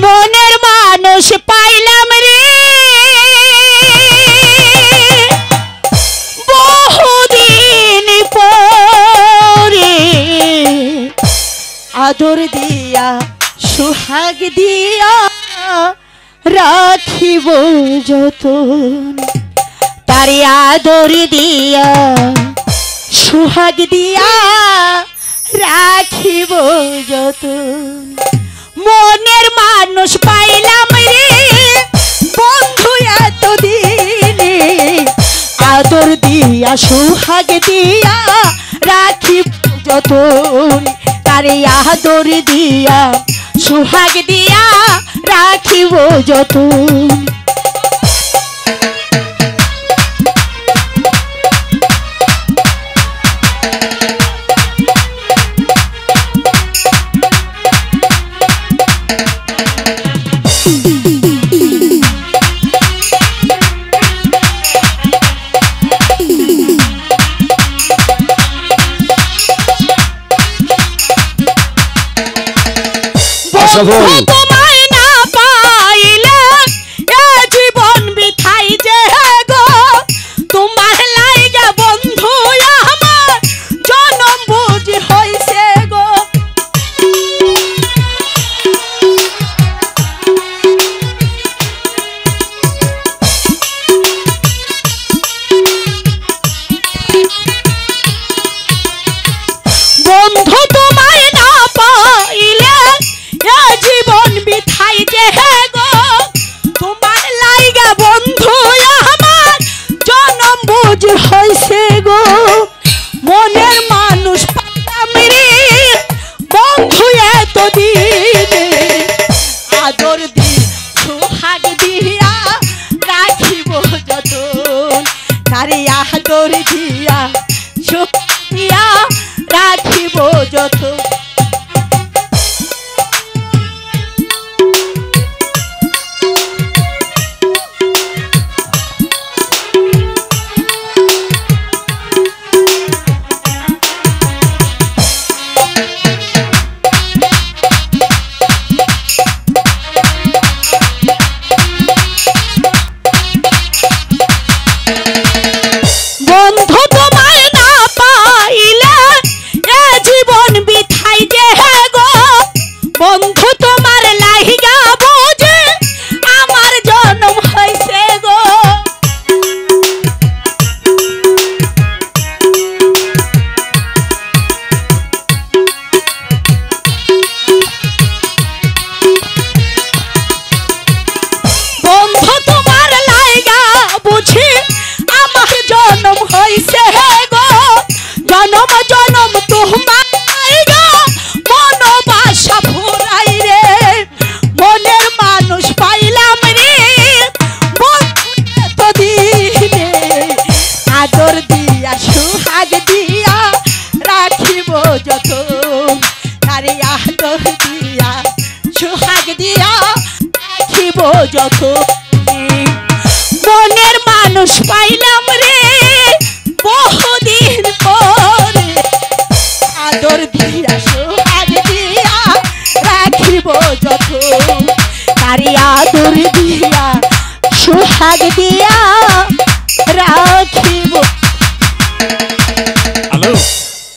মনের মানুষ পাইলাম রে বহুদিন পরে, আদর দিয়া সোহাগ দিয়া রাখিব যতন, তারে আদর দিয়া সোহাগ দিয়া রাখিব যতন। মনের মানুষ পাইলাম রে বন্ধু এতদিনে, আদর দিয়া সোহাগ দিয়া রাখিব যতন, তারে আদর দিয়া সোহাগ দিয়া রাখিব যতন। তোমায় না পাইলে এ জীবন বিথাই যে গো, তোমার লাইগা বন্ধু আমার জনম বুঝি হইছে গো। বন্ধু তোমায় না পাইলে জীবন বিথাই যে গো, তোমার লাইগা বন্ধু আমার জনম বুঝ হইছে গো। মনের মানুষ পাইলাম রে বন্ধু এতদিনে, আদর দি সোহাগ দিয়া রাখিব যতন, তারে আদর দিয়া সোহাগ দিয়া রাখিব যতন। বন্ধু তোমায় না পাইলে এ জীবন বিথাই যে গো, বন্ধু তোমার লাইগা বুঝে আমার জনম হইছে গো। বন্ধু তোমার লাইগা বুঝি আমার জনম হইছে গো, জনম জনম তোমার লাইগা মনোবাসা ফুরাই রে। মনের মানুষ পাইলাম রে বন্ধু এতদিনে, আদর দিয়া সোহাগ দিয়া রাখিব যতন, তারে আদর দিয়া সোহাগ দিয়া রাখিব যতন। মনের মানুষ পাইলাম রে বহুদিন পরে, আদর দিয়া সোহাগ দিয়া রাখিব যতন, তারে আদর দিয়া সোহাগ দিয়া